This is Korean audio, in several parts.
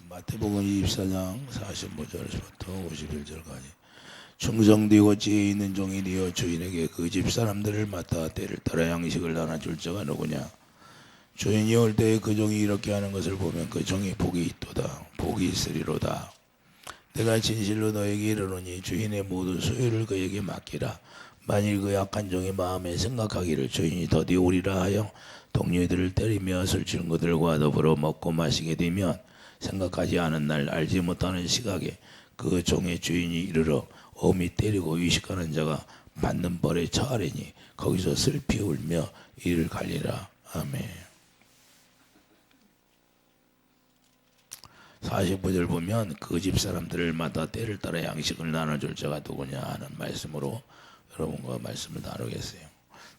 마태복음 24장 45절부터 51절까지. 충성되고 지혜 있는 종이 되어 주인에게 그 집 사람들을 맡아 때를 따라 양식을 나눠줄 자가 누구냐. 주인이 올 때에 그 종이 이렇게 하는 것을 보면 그 종이 복이 있도다. 복이 있으리로다. 내가 진실로 너에게 이르노니 주인의 모든 소유를 그에게 맡기라. 만일 그 약한 종이 마음에 생각하기를 주인이 더디 오리라 하여 동료들을 때리며 술취한 그들과 더불어 먹고 마시게 되면 생각하지 않은 날 알지 못하는 시각에 그 종의 주인이 이르러 엄히 때리고 위식하는 자가 받는 벌에 처하리니 거기서 슬피 울며 이를 갈리라. 아멘. 45절 보면 그 집 사람들을 맡아 때를 따라 양식을 나눠줄 자가 누구냐 하는 말씀으로 여러분과 말씀을 나누겠어요.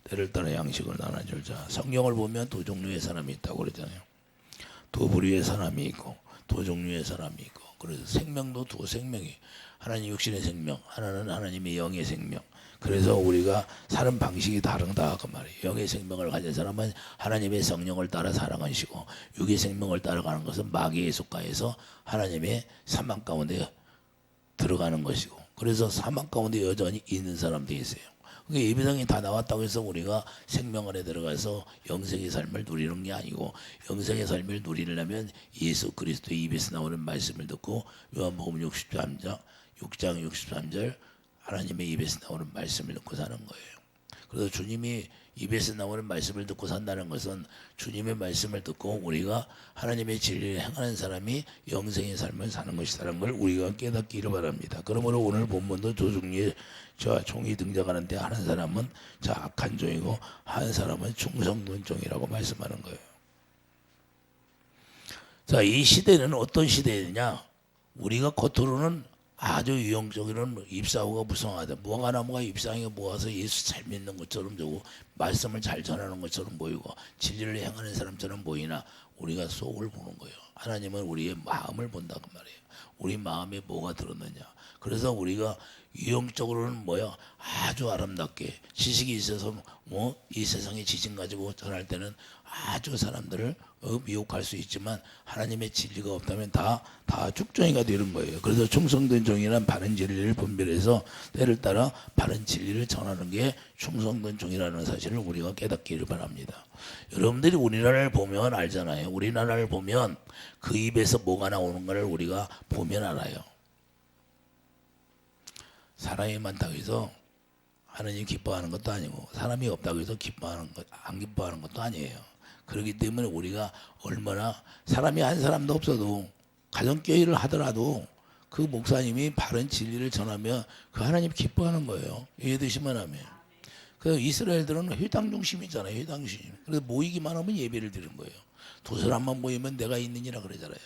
때를 따라 양식을 나눠줄 자. 성경을 보면 두 종류의 사람이 있다고 그러잖아요. 두 부류의 사람이 있고 두 종류의 사람이 있고, 그래서 생명도 두 생명이, 하나님 육신의 생명, 하나는 하나님의 영의 생명. 그래서 우리가 사는 방식이 다르다 그 말이에요. 영의 생명을 가진 사람은 하나님의 성령을 따라 살아가시고, 육의 생명을 따라가는 것은 마귀의 속가에서 하나님의 사망 가운데 들어가는 것이고, 그래서 사망 가운데 여전히 있는 사람들이 있어요. 그러니까 예배당이 다 나왔다고 해서 우리가 생명 안에 들어가서 영생의 삶을 누리는 게 아니고, 영생의 삶을 누리려면 예수 그리스도의 입에서 나오는 말씀을 듣고, 요한복음 6장 63절 하나님의 입에서 나오는 말씀을 듣고 사는 거예요. 그래서 주님이 입에서 나오는 말씀을 듣고 산다는 것은 주님의 말씀을 듣고 우리가 하나님의 진리를 행하는 사람이 영생의 삶을 사는 것이라는 걸 우리가 깨닫기를 바랍니다. 그러므로 오늘 본문도 두 종류의 종이 등장하는데, 한 사람은 악한 종이고 한 사람은 충성된 종이라고 말씀하는 거예요. 자, 이 시대는 어떤 시대냐? 우리가 겉으로는 아주 유형적으로는 입사후가 무성하다. 무화과나무가 잎사귀가 모아서 예수 잘 믿는 것처럼 되고 말씀을 잘 전하는 것처럼 보이고 진리를 행하는 사람처럼 보이나 우리가 속을 보는 거예요. 하나님은 우리의 마음을 본다고 말이에요. 우리 마음에 뭐가 들었느냐. 그래서 우리가 유형적으로는 아주 아름답게 지식이 있어서 이 세상의 지식 가지고 전할 때는 아주 사람들을 미혹할 수 있지만, 하나님의 진리가 없다면 다 죽종이가 되는 거예요. 그래서 충성된 종이란 바른 진리를 분별해서 때를 따라 바른 진리를 전하는 게 충성된 종이라는 사실을 우리가 깨닫기를 바랍니다. 여러분들이 우리나라를 보면 알잖아요. 우리나라를 보면 그 입에서 뭐가 나오는 걸 우리가 보면 알아요. 사람이 많다고 해서 하나님 기뻐하는 것도 아니고, 사람이 없다고 해서 안 기뻐하는 것도 아니에요. 그렇기 때문에 우리가 얼마나, 사람이 한 사람도 없어도 가정교회를 하더라도 그 목사님이 바른 진리를 전하면 그 하나님 기뻐하는 거예요. 이해되시면 하면. 그 이스라엘들은 회당 중심이잖아요. 회당 중심. 그래서 모이기만 하면 예배를 드리는 거예요. 두 사람만 모이면 내가 있느니라 그러잖아요.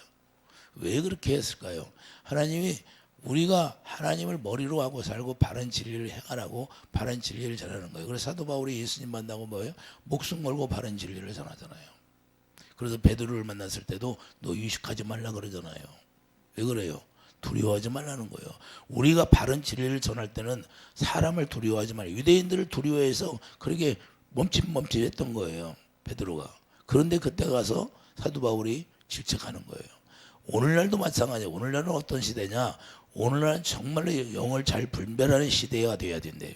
왜 그렇게 했을까요? 하나님이 우리가 하나님을 머리로 하고 살고 바른 진리를 행하라고 바른 진리를 전하는 거예요. 그래서 사도 바울이 예수님 만나고 목숨 걸고 바른 진리를 전하잖아요. 그래서 베드로를 만났을 때도 너 유식하지 말라 그러잖아요. 왜 그래요? 두려워하지 말라는 거예요. 우리가 바른 진리를 전할 때는 사람을 두려워하지 말아요. 유대인들을 두려워해서 그렇게 멈칫멈칫했던 거예요, 베드로가. 그런데 그때 가서 사도 바울이 질책하는 거예요. 오늘날도 마찬가지예요. 오늘날은 어떤 시대냐? 오늘날은 정말로 영을 잘 분별하는 시대가 돼야 된대요.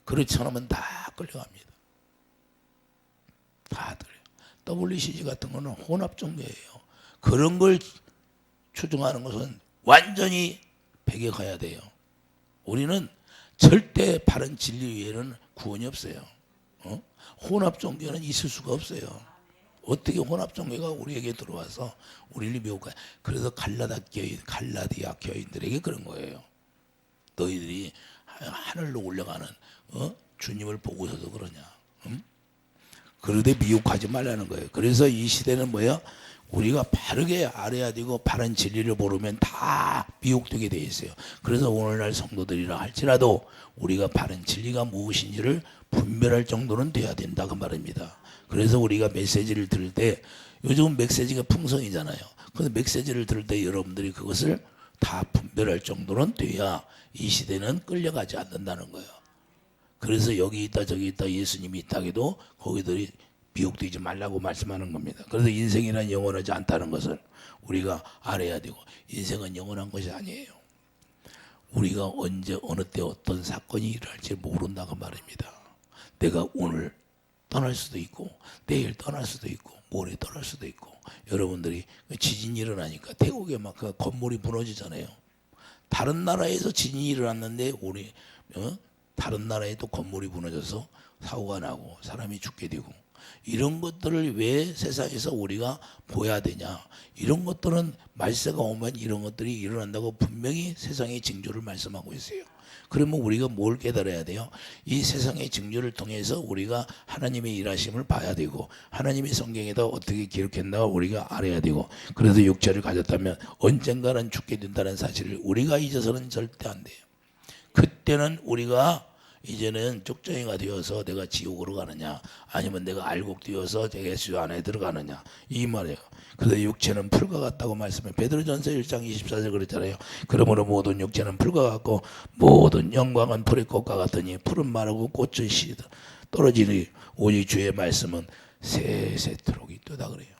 그렇지 않으면 다 끌려갑니다. 다들. WCG 같은 거는 혼합 종교예요. 그런 걸 추종하는 것은 완전히 배격해야 돼요. 우리는 절대 바른 진리 외에는 구원이 없어요. 혼합 종교는 있을 수가 없어요. 어떻게 혼합 종교가 우리에게 들어와서 우리를 미혹해? 그래서 갈라디아 교인들에게 그런 거예요. 너희들이 하늘로 올라가는 주님을 보고서도 그러냐? 그러되 미혹하지 말라는 거예요. 그래서 이 시대는 우리가 바르게 알아야 되고 바른 진리를 모르면 다 미혹되게 돼 있어요. 그래서 오늘날 성도들이라 할지라도 우리가 바른 진리가 무엇인지를 분별할 정도는 돼야 된다 그 말입니다. 그래서 우리가 메시지를 들을 때, 요즘은 메시지가 풍성이잖아요. 그래서 메시지를 들을 때 여러분들이 그것을 다 분별할 정도는 돼야 이 시대는 끌려가지 않는다는 거예요. 그래서 여기 있다 저기 있다 예수님이 있다 해도 거기들이 미혹되지 말라고 말씀하는 겁니다. 그래서 인생이란 영원하지 않다는 것을 우리가 알아야 되고, 인생은 영원한 것이 아니에요. 우리가 언제 어느 때 어떤 사건이 일어날지 모른다고 말입니다. 내가 오늘 떠날 수도 있고 내일 떠날 수도 있고 모레 떠날 수도 있고, 여러분들이 지진이 일어나니까 태국에 막 그 건물이 무너지잖아요. 다른 나라에서 지진이 일어났는데 우리 다른 나라에도 건물이 무너져서 사고가 나고 사람이 죽게 되고, 이런 것들을 왜 세상에서 우리가 보여야 되냐? 이런 것들은 말세가 오면 이런 것들이 일어난다고 분명히 세상의 징조를 말씀하고 있어요. 그러면 우리가 뭘 깨달아야 돼요? 이 세상의 징조를 통해서 우리가 하나님의 일하심을 봐야 되고, 하나님의 성경에다 어떻게 기록했나 우리가 알아야 되고, 그래서 육체를 가졌다면 언젠가는 죽게 된다는 사실을 우리가 잊어서는 절대 안 돼요. 그때는 우리가 이제는 쪽정이가 되어서 내가 지옥으로 가느냐, 아니면 내가 알곡 되어서 예수 안에 들어가느냐, 이 말이에요. 그래서 육체는 풀과 같다고 말씀해. 베드로전서 1장 24절 그랬잖아요. 그러므로 모든 육체는 풀과 같고 모든 영광은 풀의 꽃과 같으니 풀은 마르고 꽃은 떨어지니 오직 주의 말씀은 세세토록 있도다 그래요.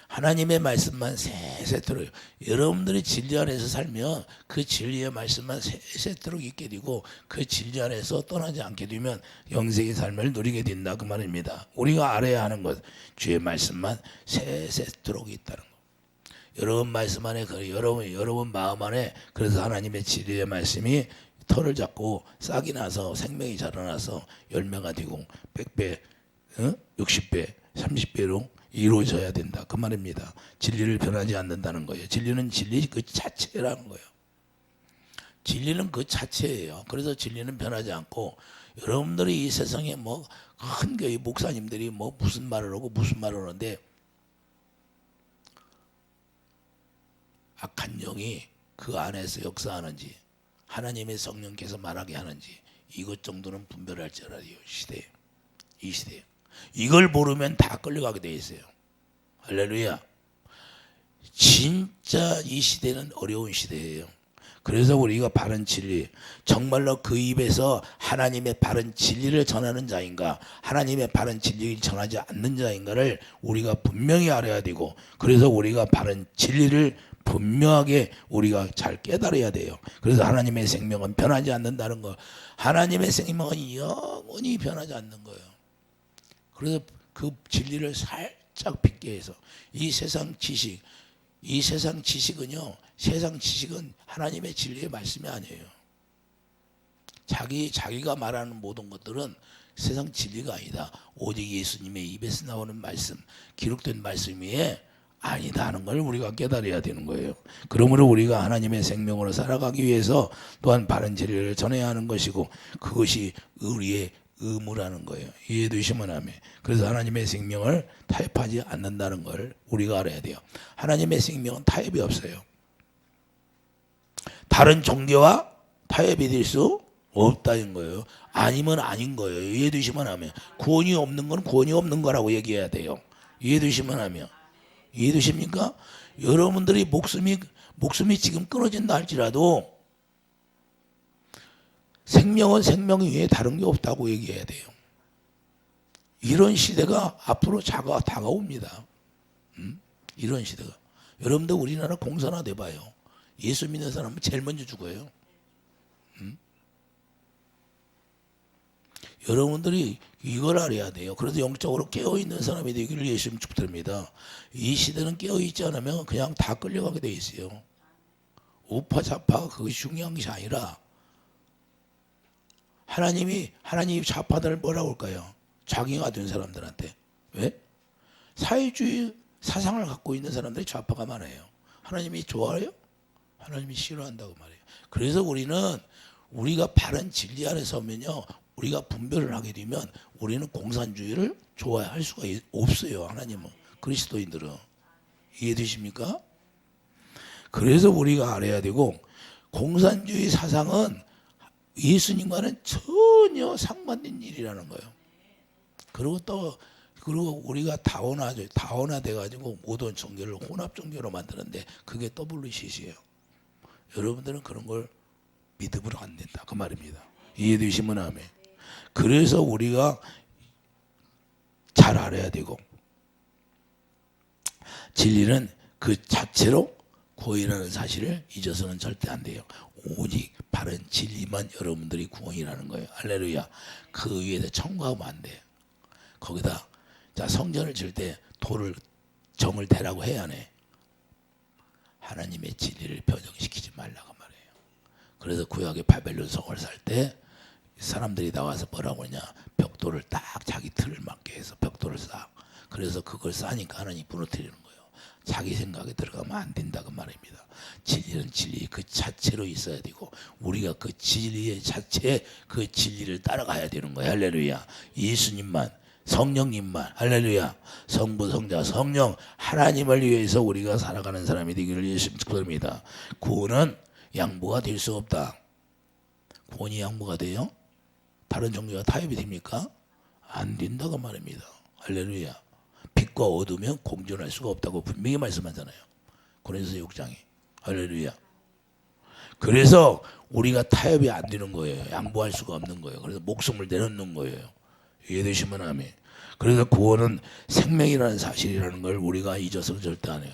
하나님의 말씀만 세세토록, 여러분들이 진리 안에서 살면 그 진리의 말씀만 세세토록 있게 되고, 그 진리 안에서 떠나지 않게 되면 영생의 삶을 누리게 된다 그 말입니다. 우리가 알아야 하는 것, 주의 말씀만 세세토록 있다는 것. 여러분 말씀 안에, 여러분 마음 안에, 그래서 하나님의 진리의 말씀이 털을 잡고 싹이 나서 생명이 자라나서 열매가 되고 100배, 60배, 30배로 이루어져야 된다 그 말입니다. 진리를 변하지 않는다는 거예요. 진리는 진리 그 자체라는 거예요. 진리는 그 자체예요. 그래서 진리는 변하지 않고, 여러분들이 이 세상에 뭐 큰 교회 목사님들이 뭐 무슨 말을 하고 무슨 말을 하는데, 악한 영이 그 안에서 역사하는지 하나님의 성령께서 말하게 하는지 이것 정도는 분별할 줄 알아요. 시대에, 이 시대에. 이걸 모르면 다 끌려가게 돼 있어요. 할렐루야. 진짜 이 시대는 어려운 시대예요. 그래서 우리가 바른 진리, 정말로 그 입에서 하나님의 바른 진리를 전하는 자인가, 하나님의 바른 진리를 전하지 않는 자인가를 우리가 분명히 알아야 되고, 그래서 우리가 바른 진리를 분명하게 우리가 잘 깨달아야 돼요. 그래서 하나님의 생명은 변하지 않는다는 거, 하나님의 생명은 영원히 변하지 않는 거예요. 그래서 그 진리를 살짝 빗게 해서, 이 세상 지식은요, 세상 지식은 하나님의 진리의 말씀이 아니에요. 자기가 말하는 모든 것들은 세상 진리가 아니다. 오직 예수님의 입에서 나오는 말씀, 기록된 말씀 위에 아니다 하는 걸 우리가 깨달아야 되는 거예요. 그러므로 우리가 하나님의 생명으로 살아가기 위해서 또한 바른 진리를 전해야 하는 것이고, 그것이 우리의 의무라는 거예요. 이해되시면 하면. 그래서 하나님의 생명을 타협하지 않는다는 걸 우리가 알아야 돼요. 하나님의 생명은 타협이 없어요. 다른 종교와 타협이 될 수 없다는 거예요. 아니면 아닌 거예요. 이해되시면 하면. 구원이 없는 건 구원이 없는 거라고 얘기해야 돼요. 이해되시면 하면. 이해되십니까? 여러분들이 목숨이 지금 끊어진다 할지라도 생명은 생명 위에 다른 게 없다고 얘기해야 돼요. 이런 시대가 앞으로 다가옵니다. 이런 시대가. 여러분들 우리나라 공산화 돼봐요. 예수 믿는 사람은 제일 먼저 죽어요. 여러분들이 이걸 알아야 돼요. 그래서 영적으로 깨어있는 사람이 되기를 예수님 축복드립니다. 이 시대는 깨어있지 않으면 그냥 다 끌려가게 돼 있어요. 우파 좌파 그것이 중요한 것이 아니라, 하나님이 좌파들을 뭐라고 할까요? 자기가 된 사람들한테. 왜? 사회주의 사상을 갖고 있는 사람들이 좌파가 많아요. 하나님이 좋아해요? 하나님이 싫어한다고 말해요. 그래서 우리가 바른 진리 안에 서면요, 우리가 분별을 하게 되면 우리는 공산주의를 좋아할 수가 없어요. 하나님은, 그리스도인들은. 이해되십니까? 그래서 우리가 알아야 되고, 공산주의 사상은 예수님과는 전혀 상반된 일이라는 거예요. 그리고 우리가 다원화 돼가지고 모든 종교를 혼합 종교로 만드는데 그게 WCC예요. 여러분들은 그런 걸 믿으면 안 된다 그 말입니다. 이해되시면 아멘. 그래서 우리가 잘 알아야 되고, 진리는 그 자체로 구원이라는 사실을 잊어서는 절대 안 돼요. 오직 바른 진리만 여러분들이 구원이라는 거예요. 할렐루야. 그 위에서 첨가하면 안 돼요. 거기다 자, 성전을 질 때 돌을 정을 대라고 해야 하네. 하나님의 진리를 변형시키지 말라고 말해요. 그래서 구약의 바벨론 성을 살 때 사람들이 나와서 뭐라고 하냐, 벽돌을 딱 자기 틀을 맞게 해서 벽돌을 쌓아. 그래서 그걸 쌓으니까 하나님이 무너뜨리는 거예요. 자기 생각에 들어가면 안 된다고 말입니다. 진리는 진리 그 자체로 있어야 되고, 우리가 그 진리의 자체 그 진리를 따라가야 되는 거예요. 할렐루야. 예수님만, 성령님만, 할렐루야. 성부, 성자, 성령 하나님을 위해서 우리가 살아가는 사람이 되기를 예수님 축복합니다. 구원은 양보가 될 수 없다. 구원이 양보가 돼요? 다른 종교가 타협이 됩니까? 안 된다고 말입니다. 할렐루야. 빛과 어둠은 공존할 수가 없다고 분명히 말씀하잖아요. 고린도서 6장에. 할렐루야. 그래서 우리가 타협이 안 되는 거예요. 양보할 수가 없는 거예요. 그래서 목숨을 내놓는 거예요. 이해되시면 아멘. 그래서 구원은 생명이라는 사실이라는 걸 우리가 잊어서는 절대 안 해요.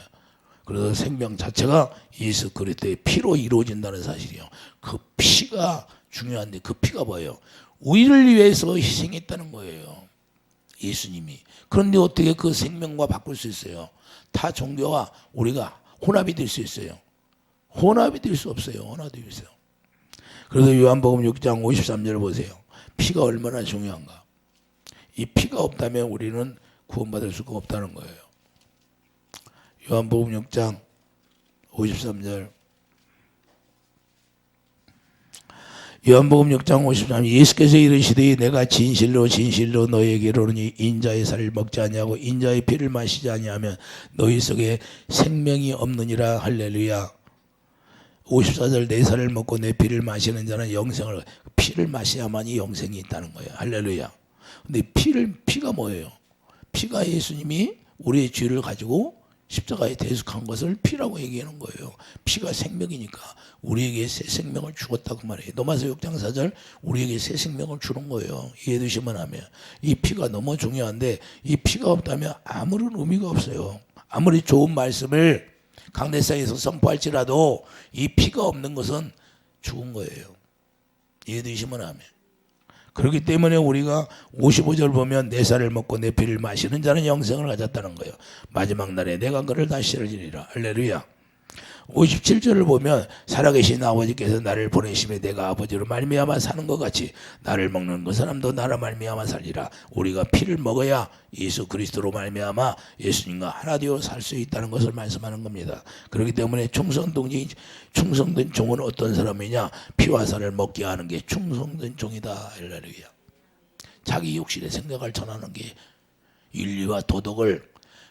그래서 생명 자체가 예수 그리스도의 피로 이루어진다는 사실이요. 그 피가 중요한데 그 피가 뭐예요? 우리를 위해서 희생했다는 거예요. 예수님이. 그런데 어떻게 그 생명과 바꿀 수 있어요? 타 종교와 우리가 혼합이 될 수 있어요? 혼합이 될 수 없어요. 혼합이 있어요. 그래서 요한복음 6장 53절을 보세요. 피가 얼마나 중요한가. 이 피가 없다면 우리는 구원받을 수가 없다는 거예요. 요한복음 6장 53절. 요한복음 6장 53절. 예수께서 이르시되 내가 진실로 진실로 너희에게 이르노니 인자의 살을 먹지 아니하고 인자의 피를 마시지 아니하면 너희 속에 생명이 없느니라. 할렐루야. 54절 내 살을 먹고 내 피를 마시는 자는 영생을, 피를 마셔야만이 영생이 있다는 거예요. 할렐루야. 근데 피가 뭐예요? 피가 예수님이 우리의 죄를 가지고 십자가에 대속한 것을 피라고 얘기하는 거예요. 피가 생명이니까 우리에게 새 생명을 주었다고 말해요. 로마서 6장 4절 우리에게 새 생명을 주는 거예요. 이해되시면 하면. 이 피가 너무 중요한데 이 피가 없다면 아무런 의미가 없어요. 아무리 좋은 말씀을 강대상에서 선포할지라도 이 피가 없는 것은 죽은 거예요. 이해되시면 하면. 그렇기 때문에 우리가 55절 보면 내 살을 먹고 내 피를 마시는 자는 영생을 가졌다는 거예요. 마지막 날에 내가 그를 다시 살리리라. 할렐루야. 57절을 보면 살아계신 아버지께서 나를 보내심에 내가 아버지로 말미암아 사는 것 같이 나를 먹는 그 사람도 나로 말미암아 살리라. 우리가 피를 먹어야 예수 그리스도로 말미암아 예수님과 하나 되어 살 수 있다는 것을 말씀하는 겁니다. 그렇기 때문에 충성된 종은 어떤 사람이냐? 피와 살을 먹게 하는 게 충성된 종이다. 할렐루야. 자기 육신의 생각을 전하는 게 윤리와 도덕을,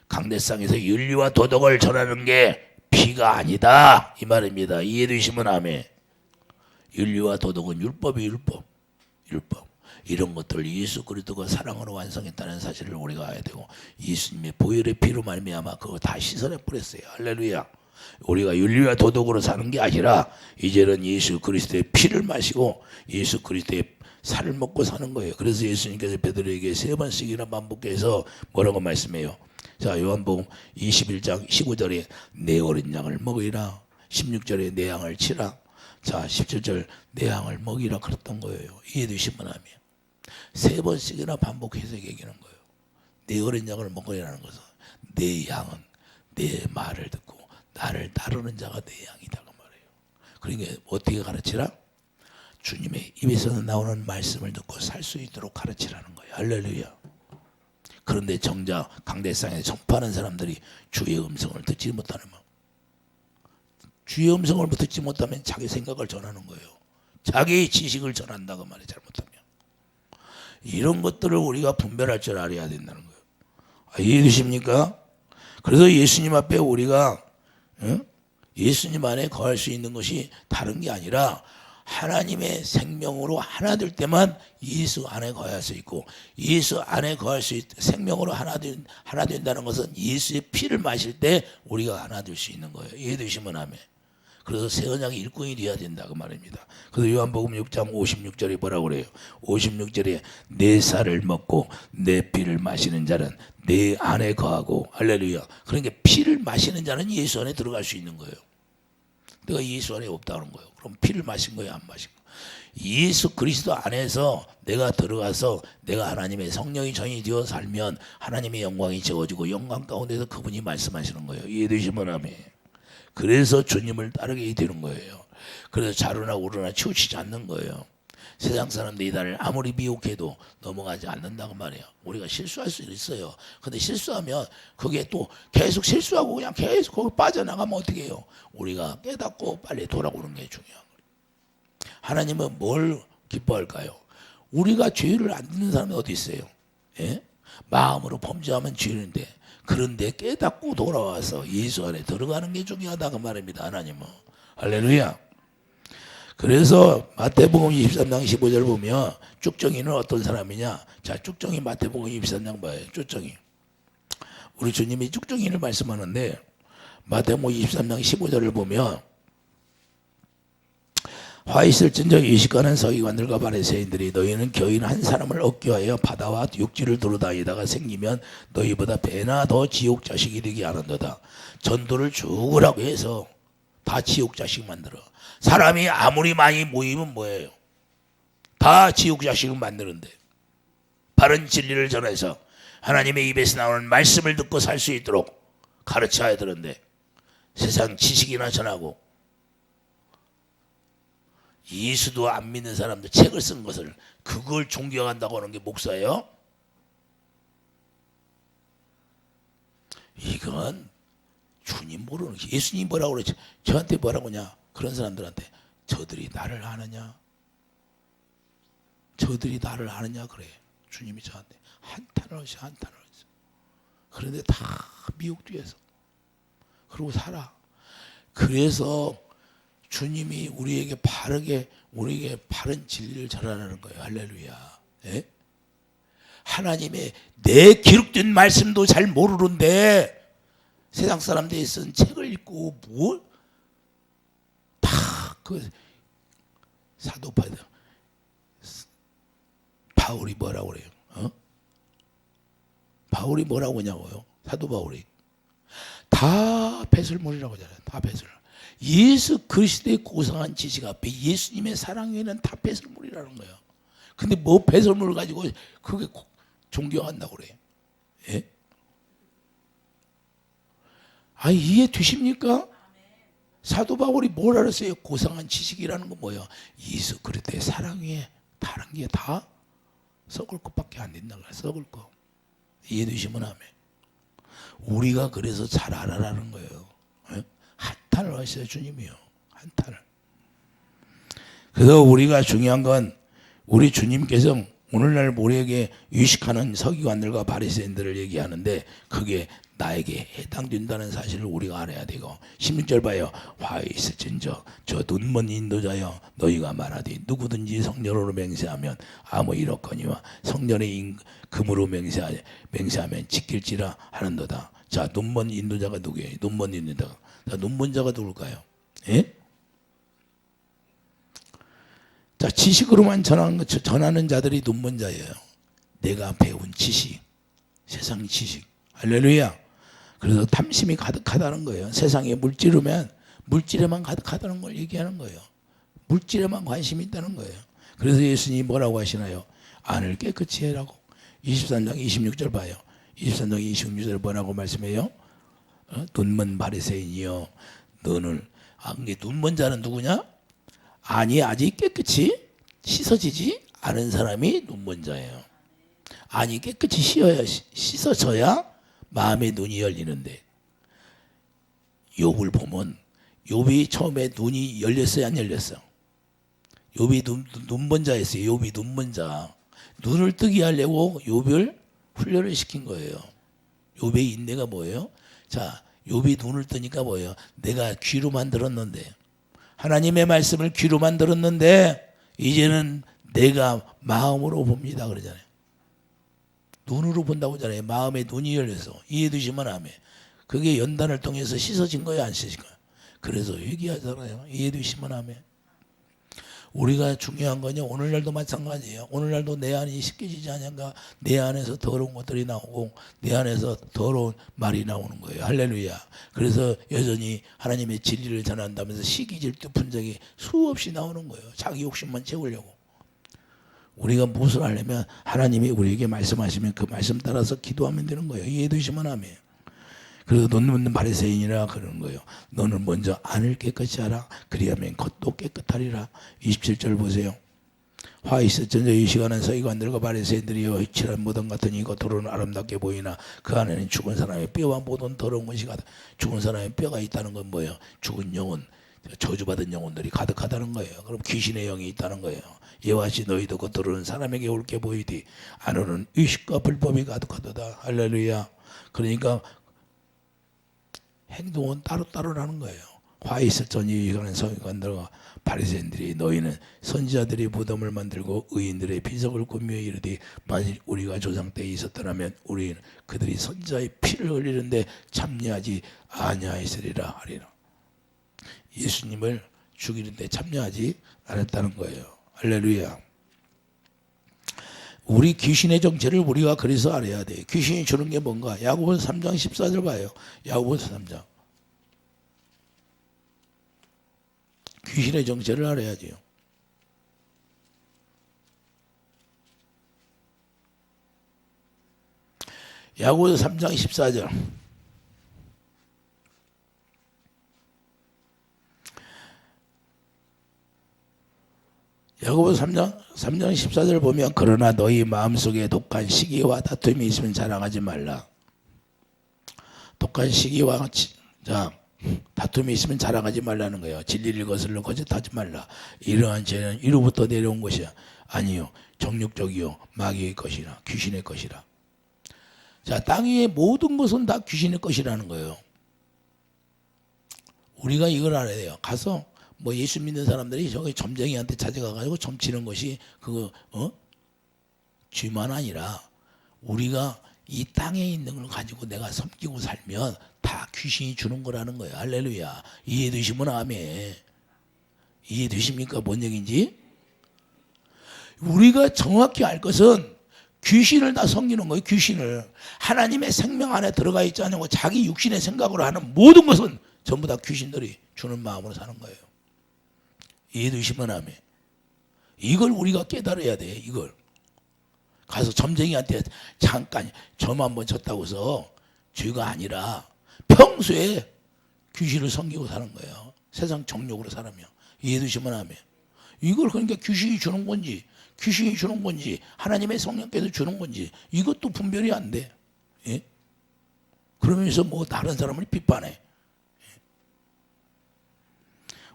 강대상에서 윤리와 도덕을 전하는 게 피가 아니다 이 말입니다. 이해되시면 아멘. 윤리와 도덕은 율법이 율법 이런 것들을 예수 그리스도가 사랑으로 완성했다는 사실을 우리가 알아야 되고, 예수님의 보혈의 피로 말미암아 그거 다 씻어내 버렸어요. 할렐루야. 우리가 윤리와 도덕으로 사는 게 아니라 이제는 예수 그리스도의 피를 마시고 예수 그리스도의 살을 먹고 사는 거예요. 그래서 예수님께서 베드로에게 3번씩이나 반복해서 뭐라고 말씀해요? 자, 요한복음 21장 15절에 내 어린 양을 먹으리라. 16절에 내 양을 치라. 자, 17절 내 양을 먹이라 그랬던 거예요. 이해되시면 하면 3번씩이나 반복해서 얘기하는 거예요. 내 어린 양을 먹으리라는 것은 내 양은 내 말을 듣고 나를 따르는 자가 내 양이다 그 말이에요. 그러니까 어떻게 가르치라? 주님의 입에서 나오는 말씀을 듣고 살 수 있도록 가르치라는 거예요. 할렐루야. 그런데 정작 강대상에 전파하는 사람들이 주의 음성을 듣지 못하는 말. 주의 음성을 듣지 못하면 자기 생각을 전하는 거예요. 자기의 지식을 전한다고 말해. 잘못하면 이런 것들을 우리가 분별할 줄 알아야 된다는 거예요. 이해되십니까? 그래서 예수님 앞에 우리가 예수님 안에 거할 수 있는 것이 다른 게 아니라 하나님의 생명으로 하나 될 때만 예수 안에 거할 수 있고, 예수 안에 거할 수 생명으로 하나 된다는 것은 예수의 피를 마실 때 우리가 하나 될 수 있는 거예요. 이해되시면 아멘. 그래서 새 언약의 일꾼이 되어야 된다 그 말입니다. 그래서 요한복음 6장 56절에 뭐라고 그래요? 56절에 내 살을 먹고 내 피를 마시는 자는 내 안에 거하고, 할렐루야. 그러니까 피를 마시는 자는 예수 안에 들어갈 수 있는 거예요. 내가 예수 안에 없다는 거예요. 그럼 피를 마신 거예요, 안 마신 거예요? 예수 그리스도 안에서 내가 들어가서 내가 하나님의 성령이 전이 되어 살면 하나님의 영광이 채워지고 영광 가운데서 그분이 말씀하시는 거예요. 이해되시면 아멘. 그래서 주님을 따르게 되는 거예요. 그래서 자루나 우루나 치우치지 않는 거예요. 세상 사람들이 나를 아무리 미혹해도 넘어가지 않는다고 말이에요. 우리가 실수할 수 있어요. 근데 실수하면 그게 또 계속 실수하고 그냥 계속 거기 빠져나가면 어떻게 해요? 우리가 깨닫고 빨리 돌아오는 게 중요한 거예요. 하나님은 뭘 기뻐할까요? 우리가 죄를 안 짓는 사람이 어디 있어요? 예? 마음으로 범죄하면 죄인데, 그런데 깨닫고 돌아와서 예수 안에 들어가는 게 중요하다고 말입니다. 하나님은. 할렐루야. 그래서 마태복음 23장 15절 보면 쭉정이는 어떤 사람이냐? 자, 쭉정이 마태복음 23장 봐요. 쭉정이. 우리 주님이 쭉정이를 말씀하는데 마태복음 23장 15절을 보면 화 있을진저 유식하는 서기관들과 바리새인들이 너희는 교인 한 사람을 얻기 위하여 바다와 육지를 돌아다니다가 생기면 너희보다 배나 더 지옥 자식이 되게 하는도다. 전도를 죽으라고 해서 다 지옥 자식 만들어. 사람이 아무리 많이 모이면 뭐예요? 다 지옥 자식을 만드는데, 바른 진리를 전해서 하나님의 입에서 나오는 말씀을 듣고 살 수 있도록 가르쳐야 되는데 세상 지식이나 전하고, 예수도 안 믿는 사람들 책을 쓴 것을 그걸 존경한다고 하는 게 목사예요? 이건 주님 모르는, 예수님 뭐라고 그러지? 저한테 뭐라고 하냐? 그런 사람들한테 저들이 나를 아느냐? 저들이 나를 아느냐 그래. 주님이 저한테 한탄을 하셔, 한탄을 하셔. 그런데 다 미혹돼서 그러고 살아. 그래서 주님이 우리에게 바른 진리를 전하라는 거예요. 할렐루야. 예? 하나님의 내 기록된 말씀도 잘 모르는데 세상 사람들이 쓴 책을 읽고 뭘 다 그 사도 바울이 뭐라고 그래요? 바울이 뭐라고 하냐고요? 사도 바울이 다 배설물이라고 하잖아요. 다 배설물. 예수 그리스도의 고상한 지식 앞에 예수님의 사랑 외에는 다 배설물이라는 거예요. 근데 뭐 배설물을 가지고 그게 존경한다고 그래요? 예? 아, 이해되십니까? 사도 바울이 뭘 알았어요? 고상한 지식이라는 건 뭐예요? 예수 그리스도의 사랑 외에 다른 게 다 썩을 것밖에 안 된다는 거예요. 썩을 거. 이해되시면 하면 우리가 그래서 잘 알아라는 거예요. 예? 한탄을 하셔요. 주님이요. 한탄을. 그래서 우리가 중요한 건 우리 주님께서 오늘날 우리에게 유식하는 서기관들과 바리새인들을 얘기하는데 그게 나에게 해당된다는 사실을 우리가 알아야 되고, 16절 봐요. 화 있을진저 저 눈먼 인도자여 너희가 말하되 누구든지 성령으로 맹세하면 아무 일 없거니와 성령의 금으로 맹세하면 지킬지라 하는도다. 자, 눈먼 인도자가 누구예요? 눈먼 인도자가. 자, 눈먼 자가 누굴까요? 예? 자, 지식으로만 전하는 자들이 눈먼 자예요. 내가 배운 지식, 세상 지식. 할렐루야. 그래서 탐심이 가득하다는 거예요. 세상에 물질에만 가득하다는 걸 얘기하는 거예요. 물질에만 관심이 있다는 거예요. 그래서 예수님이 뭐라고 하시나요? 안을 깨끗이 해라고. 23장 26절 봐요. 23장 26절 뭐라고 말씀해요? 눈먼 바리새인이여 너는, 이게 눈먼 자는 누구냐? 안이 아직 깨끗이 씻어지지 않은 사람이 눈먼 자예요. 안이 깨끗이 씻어져야 마음의 눈이 열리는데, 욥을 보면 욥이 처음에 눈이 열렸어요, 안 열렸어요? 욥이 눈먼 자였어요. 욥이 눈먼 자. 눈을 뜨게 하려고 욥을 훈련을 시킨 거예요. 욥의 인내가 뭐예요? 자, 욥이 눈을 뜨니까 뭐예요? 내가 귀로만 들었는데, 하나님의 말씀을 귀로만 들었는데 이제는 내가 마음으로 봅니다 그러잖아요. 눈으로 본다고 하잖아요. 마음의 눈이 열려서. 이해되시면 하면 그게 연단을 통해서 씻어진 거예요, 안 씻어진 거예요? 그래서 회개하잖아요. 이해되시면 아멘. 우리가 중요한 거냐, 오늘날도 마찬가지예요. 오늘날도 내 안이 씻겨지지 않는가, 내 안에서 더러운 것들이 나오고 내 안에서 더러운 말이 나오는 거예요. 할렐루야. 그래서 여전히 하나님의 진리를 전한다면서 시기, 질투, 분쟁이 수없이 나오는 거예요. 자기 욕심만 채우려고. 우리가 무엇을 하려면 하나님이 우리에게 말씀하시면 그 말씀 따라서 기도하면 되는 거예요. 이해되시면 아멘. 그래서 너는 바리새인이라 그러는 거예요. 너는 먼저 안을 깨끗이 하라. 그리하면 겉도 깨끗하리라. 27절 보세요. 화 있었전저 이 시간은 서기관들과 바리새인들이여 칠한 무덤 같으니 겉으로는 아름답게 보이나 그 안에는 죽은 사람의 뼈와 모든 더러운 것이 가득. 죽은 사람의 뼈가 있다는 건 뭐예요? 죽은 영혼, 저주받은 영혼들이 가득하다는 거예요. 그럼 귀신의 영이 있다는 거예요. 이와 같이 너희도 겉으로는 사람에게 옳게 보이되 안으로는 의식과 불법이 가득하도다. 할렐루야. 그러니까 행동은 따로따로라는 거예요. 화 있을전이 이거는 서기관들과 바리새인들이 너희는 선지자들이 무덤을 만들고 의인들의 비석을 꾸며 이르되 만일 우리가 조상 때에 있었더라면 우리는 그들이 선지자의 피를 흘리는데 참여하지 아니하였으리라 하리라. 예수님을 죽이는데 참여하지 않았다는 거예요. 할렐루야. 우리 귀신의 정체를 우리가 그래서 알아야 돼. 귀신이 주는 게 뭔가? 야고보서 3장 14절 봐요. 야고보서 3장. 귀신의 정체를 알아야 돼요. 야고보서 3장 14절. 야고보서 3장 14절 보면 그러나 너희 마음속에 독한 시기와 다툼이 있으면 자랑하지 말라. 독한 시기와 다툼이 있으면 자랑하지 말라는 거예요. 진리를 거슬러 거짓하지 말라. 이러한 죄는 이로부터 내려온 것이야. 아니요. 정욕적이요. 마귀의 것이라. 귀신의 것이라. 자, 땅 위의 모든 것은 다 귀신의 것이라는 거예요. 우리가 이걸 알아야 돼요. 가서 뭐 예수 믿는 사람들이 저기 점쟁이한테 찾아가가지고 점치는 것이 그거 죄만 아니라 우리가 이 땅에 있는 걸 가지고 내가 섬기고 살면 다 귀신이 주는 거라는 거예요. 할렐루야. 이해되시면 아멘. 이해되십니까? 뭔 얘기인지? 우리가 정확히 알 것은 귀신을 다 섬기는 거예요. 귀신을. 하나님의 생명 안에 들어가 있지 않고 자기 육신의 생각으로 하는 모든 것은 전부 다 귀신들이 주는 마음으로 사는 거예요. 이해되시면 아멘. 이걸 우리가 깨달아야 돼. 이걸. 가서 점쟁이한테 잠깐 점 한번 쳤다고 해서 죄가 아니라 평소에 귀신을 섬기고 사는 거예요. 세상 정욕으로 살아면. 이해되시면 아멘. 이걸 그러니까 귀신이 주는 건지 귀신이 주는 건지 하나님의 성령께서 주는 건지 이것도 분별이 안 돼. 예? 그러면서 뭐 다른 사람을 비판해.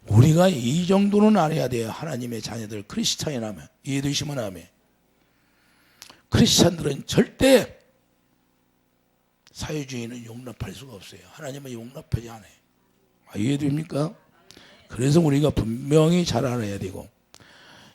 우리가 이 정도는 알아야 돼요. 하나님의 자녀들 크리스찬이라면. 이해되시면 아멘. 크리스찬들은 절대 사회주의는 용납할 수가 없어요. 하나님은 용납하지 않아요. 이해됩니까? 그래서 우리가 분명히 잘 알아야 되고.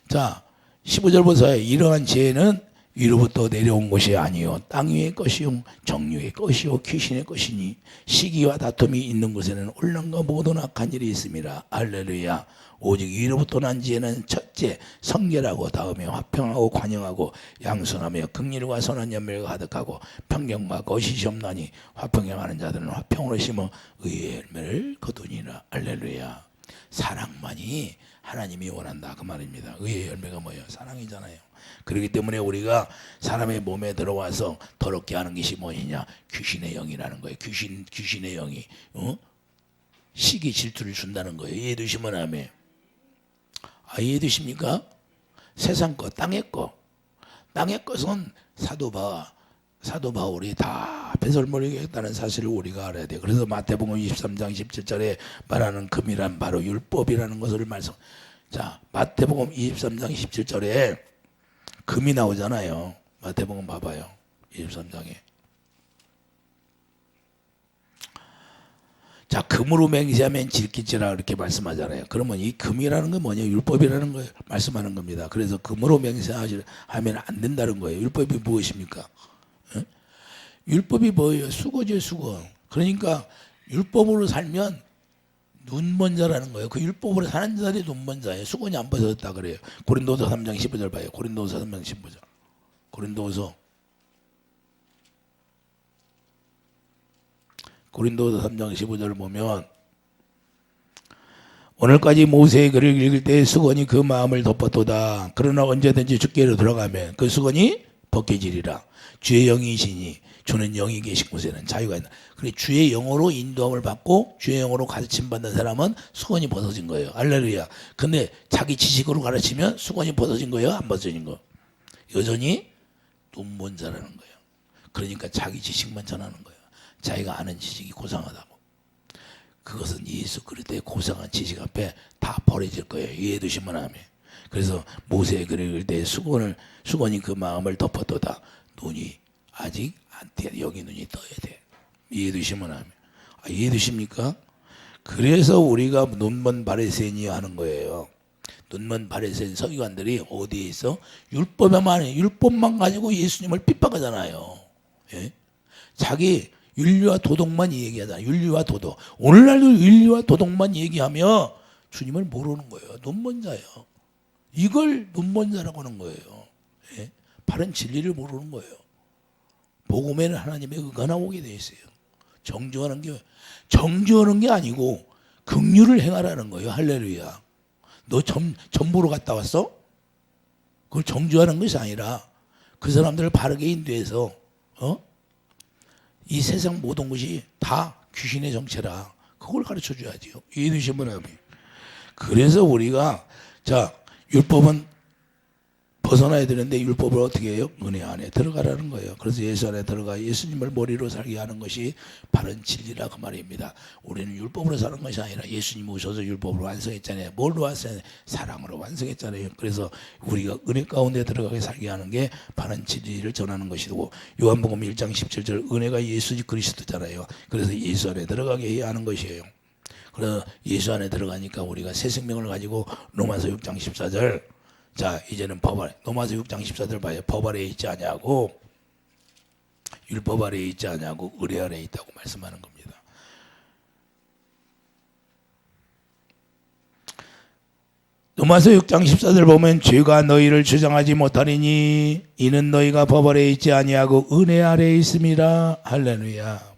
자, 15절 보세요. 이러한 죄는 위로부터 내려온 것이 아니요 땅 위의 것이요 정욕의 것이요 귀신의 것이니 시기와 다툼이 있는 곳에는 혼란과 모든 악한 일이 있습니다. 할렐루야. 오직 위로부터 난 지혜는 첫째 성결하고 다음에 화평하고 관용하고 양선하며 긍휼과 선한 연밀과 가득하고 편견과 거짓이 없나니 화평행하는 자들은 화평으로 심어 의의 열매를 거두니라. 할렐루야. 사랑만이 하나님이 원한다 그 말입니다. 의의 열매가 뭐예요? 사랑이잖아요. 그렇기 때문에 우리가 사람의 몸에 들어와서 더럽게 하는 것이 뭐냐? 귀신의 영이라는 거예요. 귀신의 영이 시기 질투를 준다는 거예요. 이해되시면 아멘. 이해되십니까? 세상 것, 땅의 것. 땅의 것은 사도 바울이 다 배설물이 했다는 사실을 우리가 알아야 돼요. 그래서 마태복음 23장 17절에 말하는 금이란 바로 율법이라는 것을 말씀. 자, 마태복음 23장 17절에 금이 나오잖아요. 마태복음 봐봐요. 23장에. 자, 금으로 맹세하면 질기지라 이렇게 말씀하잖아요. 그러면 이 금이라는 건 뭐냐? 율법이라는 걸 말씀하는 겁니다. 그래서 금으로 맹세하면 안 된다는 거예요. 율법이 무엇입니까? 에? 율법이 뭐예요? 수고죠, 수고. 그러니까 율법으로 살면 눈먼 자라는 거예요. 그 율법으로 사는 자들이 눈먼 자예요. 수건이 안 벗어졌다 그래요. 고린도서 3장 15절 봐요. 고린도서 3장 15절. 고린도서 3장 15절을 보면 오늘까지 모세의 글을 읽을 때 수건이 그 마음을 덮었도다. 그러나 언제든지 주께로 들어가면 그 수건이 벗겨지리라. 주의 영이시니 주는 영이 계신 곳에는 자유가 있다. 그래 주의 영으로 인도함을 받고 주의 영으로 가르침 받는 사람은 수건이 벗어진 거예요. 할렐루야. 근데 자기 지식으로 가르치면 수건이 벗어진 거예요? 안 벗어진 거? 여전히 눈먼 자라는 거예요. 그러니까 자기 지식만 전하는 거예요. 자기가 아는 지식이 고상하다고. 그것은 예수 그리스도의 고상한 지식 앞에 다 버려질 거예요. 이해해두시면 하면. 그래서 모세의 글을 읽을 때 수건이 그 마음을 덮었도다. 눈이 아직 안 돼. 여기 눈이 떠야 돼. 이해해두시면 하면. 이해해두십니까? 그래서 우리가 눈먼 바리새인이 하는 거예요. 눈먼 바리새인 서기관들이 어디에 있어? 율법만 가지고 예수님을 핍박하잖아요. 예? 자기 윤리와 도덕만 얘기하잖아요. 윤리와 도덕. 오늘날도 윤리와 도덕만 얘기하며 주님을 모르는 거예요. 눈먼 자예요. 이걸 눈먼 자라고 하는 거예요. 예? 바른 진리를 모르는 거예요. 복음에는 하나님의 의가 나오게 돼 있어요. 정죄하는 게 아니고 긍휼을 행하라는 거예요. 할렐루야. 너 전보로 갔다 왔어? 그걸 정죄하는 것이 아니라 그 사람들을 바르게 인도해서 이 세상 모든 것이 다 귀신의 정체라. 그걸 가르쳐 줘야지요. 이해되시면 하면. 그래서 우리가 율법은 벗어나야 되는데 율법을 어떻게 해요? 은혜 안에 들어가라는 거예요. 그래서 예수 안에 들어가 예수님을 머리로 살게 하는 것이 바른 진리라 그 말입니다. 우리는 율법으로 사는 것이 아니라 예수님 오셔서 율법을 완성했잖아요. 뭘로 왔어요? 사랑으로 완성했잖아요. 그래서 우리가 은혜 가운데 들어가게 살게 하는 게 바른 진리를 전하는 것이고 요한복음 1장 17절 은혜가 예수 그리스도잖아요. 그래서 예수 안에 들어가게 해야 하는 것이에요. 그래서 예수 안에 들어가니까 우리가 새 생명을 가지고 로마서 6장 14절 이제는 법 아래 로마서 6장 14절 봐요. 법 아래에 있지 아니하고 율법 아래에 있지 아니하고 의뢰 아래에 있다고 말씀하는 겁니다. 로마서 6장 14절 보면 죄가 너희를 주장하지 못하리니 이는 너희가 법 아래에 있지 아니하고 은혜 아래에 있습니다. 할렐루야.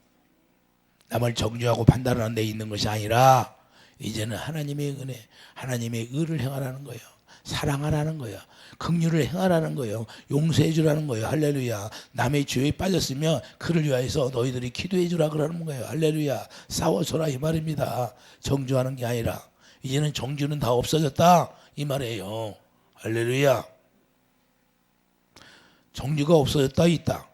남을 정죄하고 판단하는 데 있는 것이 아니라 이제는 하나님의 은혜, 하나님의 의를 행하라는 거예요. 사랑하라는 거예요. 긍휼을 행하라는 거예요. 용서해 주라는 거예요. 할렐루야. 남의 죄에 빠졌으면 그를 위하여서 너희들이 기도해 주라 그러는 거예요. 할렐루야. 싸워서라 이 말입니다. 정죄하는 게 아니라 이제는 정죄는 다 없어졌다 이 말이에요. 할렐루야. 정죄가 없어졌다 있다.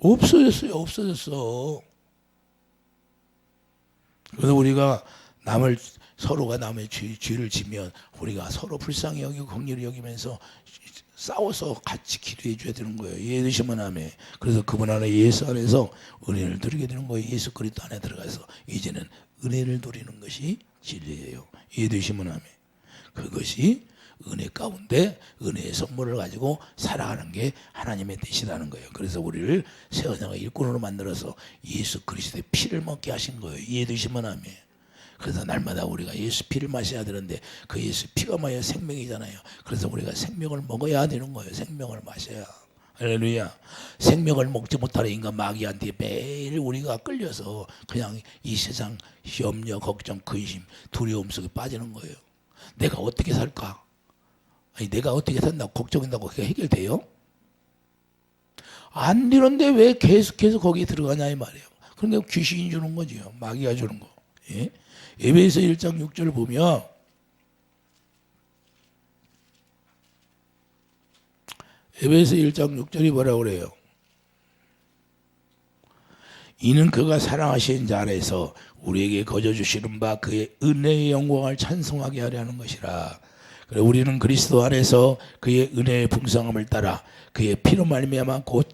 없어졌어요. 없어졌어. 그래서 우리가 서로가 남의 죄를 지면 우리가 서로 불쌍히 여기고 긍휼히 여기면서 싸워서 같이 기도해 줘야 되는 거예요. 이해되시면 하면. 그래서 그분 안에 예수 안에서 은혜를 누리게 되는 거예요. 예수 그리스도 안에 들어가서 이제는 은혜를 누리는 것이 진리예요. 이해되시면 하면. 그것이 은혜 가운데 은혜의 선물을 가지고 살아가는 게 하나님의 뜻이라는 거예요. 그래서 우리를 새 언약의 일꾼으로 만들어서 예수 그리스도의 피를 먹게 하신 거예요. 이해되시면 하면. 그래서 날마다 우리가 예수 피를 마셔야 되는데 그 예수 피가 뭐예요? 생명이잖아요. 그래서 우리가 생명을 먹어야 되는 거예요. 생명을 마셔야. 할렐루야. 생명을 먹지 못하는 인간 마귀한테 매일 우리가 끌려서 그냥 이 세상 염려, 걱정, 근심, 두려움 속에 빠지는 거예요. 내가 어떻게 살까? 아니 내가 어떻게 산다고 걱정한다고 그게 해결돼요? 안 되는데 왜 계속해서 거기에 들어가냐 이 말이에요. 그러니까 귀신이 주는 거지요. 마귀가 주는 거. 예? 에베소 1장 6절 보면 에베소 1장 6절이 뭐라고 그래요? 이는 그가 사랑하신 자 안에서 우리에게 거저 주시는 바 그의 은혜의 영광을 찬송하게 하려 하는 것이라. 그래 우리는 그리스도 안에서 그의 은혜의 풍성함을 따라 그의 피로 말미암아 곧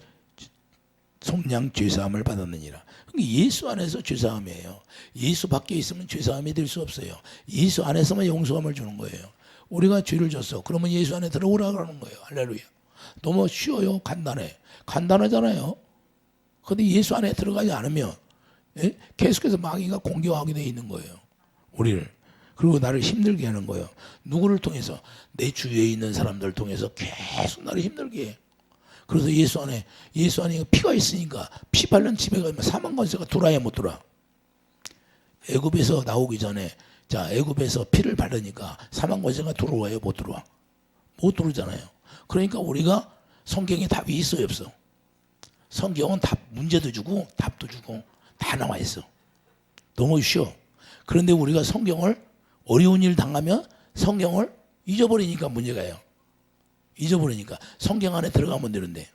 속량 죄사함을 받았느니라. 예수 안에서 죄사함이에요. 예수 밖에 있으면 죄사함이 될 수 없어요. 예수 안에서만 용서함을 주는 거예요. 우리가 죄를 졌어. 그러면 예수 안에 들어오라 그러는 거예요. 할렐루야. 너무 쉬워요. 간단해. 간단하잖아요. 그런데 예수 안에 들어가지 않으면 예? 계속해서 마귀가 공격하게 돼 있는 거예요. 우리를. 그리고 나를 힘들게 하는 거예요. 누구를 통해서? 내 주위에 있는 사람들을 통해서 계속 나를 힘들게 해. 그래서 예수 안에 피가 있으니까 피 바른 집에 가면 사망 권세가 들어와야 못 들어와. 애굽에서 나오기 전에 자 애굽에서 피를 바르니까 사망 권세가 들어와요 못 들어와? 못 들어오잖아요. 그러니까 우리가 성경에 답이 있어요 없어? 성경은 답 문제도 주고 답도 주고 다 나와 있어. 너무 쉬워. 그런데 우리가 성경을 어려운 일 당하면 성경을 잊어버리니까 문제가요. 잊어버리니까 성경 안에 들어가면 되는데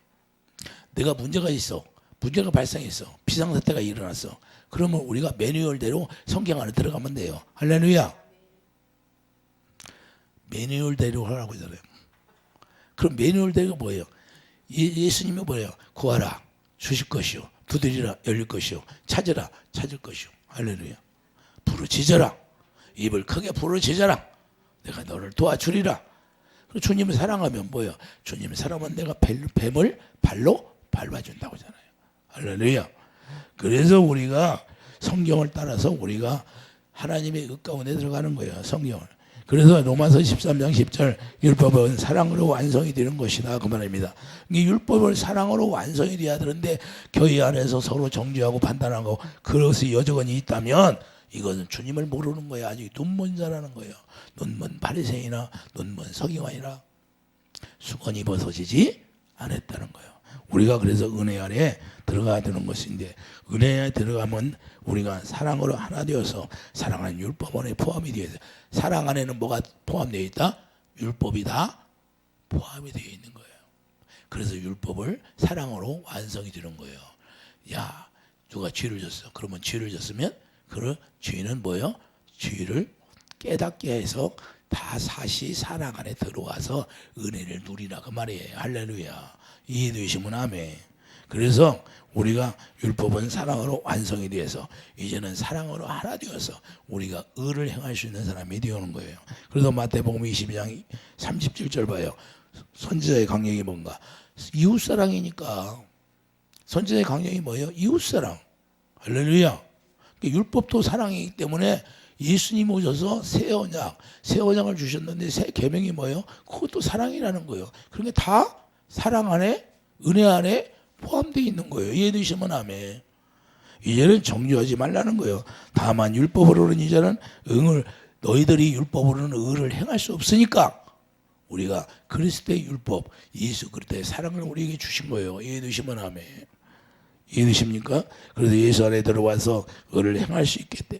내가 문제가 있어. 문제가 발생했어. 비상사태가 일어났어. 그러면 우리가 매뉴얼대로 성경 안에 들어가면 돼요. 할렐루야. 매뉴얼대로 하라고 하잖아요. 그럼 매뉴얼대로 뭐예요? 예수님이 뭐예요? 구하라 주실 것이요 두드리라 열릴 것이요 찾으라 찾을 것이요. 할렐루야. 부르짖어라 입을 크게 부르짖어라 내가 너를 도와주리라. 주님을 사랑하면 뭐예요? 주님을 사랑하면 내가 뱀을 발로 밟아준다고 하잖아요. 할렐루야. 그래서 우리가 성경을 따라서 우리가 하나님의 의 가운데 들어가는 거예요. 성경을. 그래서 로마서 13장 10절 율법은 사랑으로 완성이 되는 것이다 그 말입니다. 이 율법을 사랑으로 완성이 돼야 되는데 교회 안에서 서로 정죄하고 판단하고 그것이 여전히 있다면 이것은 주님을 모르는 거예요. 아직 눈먼 자라는 거예요. 눈먼 바리새인이나 눈먼 서기관이나 수건이 벗어지지 않았다는 거예요. 우리가 그래서 은혜 아래 들어가야 되는 것인데 은혜 아래 들어가면 우리가 사랑으로 하나 되어서 사랑하는 율법 안에 포함이 되어 있어요. 사랑 안에는 뭐가 포함되어 있다? 율법이 다 포함이 되어 있는 거예요. 그래서 율법을 사랑으로 완성이 되는 거예요. 야 누가 죄를 졌어. 그러면 죄를 졌으면 그 죄는 뭐예요? 죄를 깨닫게 해서 다 사시 사랑 안에 들어와서 은혜를 누리라 그 말이에요. 할렐루야. 이해되시면 아멘. 그래서 우리가 율법은 사랑으로 완성이 되어서 이제는 사랑으로 하나 되어서 우리가 의를 행할 수 있는 사람이 되어오는 거예요. 그래서 마태복음 22장 37절 봐요. 선지자의 강령이 뭔가? 이웃사랑이니까. 선지자의 강령이 뭐예요? 이웃사랑. 할렐루야. 율법도 사랑이기 때문에 예수님 오셔서 새 언약을 주셨는데 새 계명이 뭐예요? 그것도 사랑이라는 거예요. 그러니까 다 사랑 안에 은혜 안에 포함되어 있는 거예요. 이해되시면 아멘. 이제는 정죄하지 말라는 거예요. 다만 율법으로는 이제는 너희들이 율법으로는 의를 행할 수 없으니까 우리가 그리스도의 율법 예수 그리스도의 사랑을 우리에게 주신 거예요. 이해되시면 아멘. 이해되십니까? 그래서 예수 안에 들어와서 의를 행할 수 있게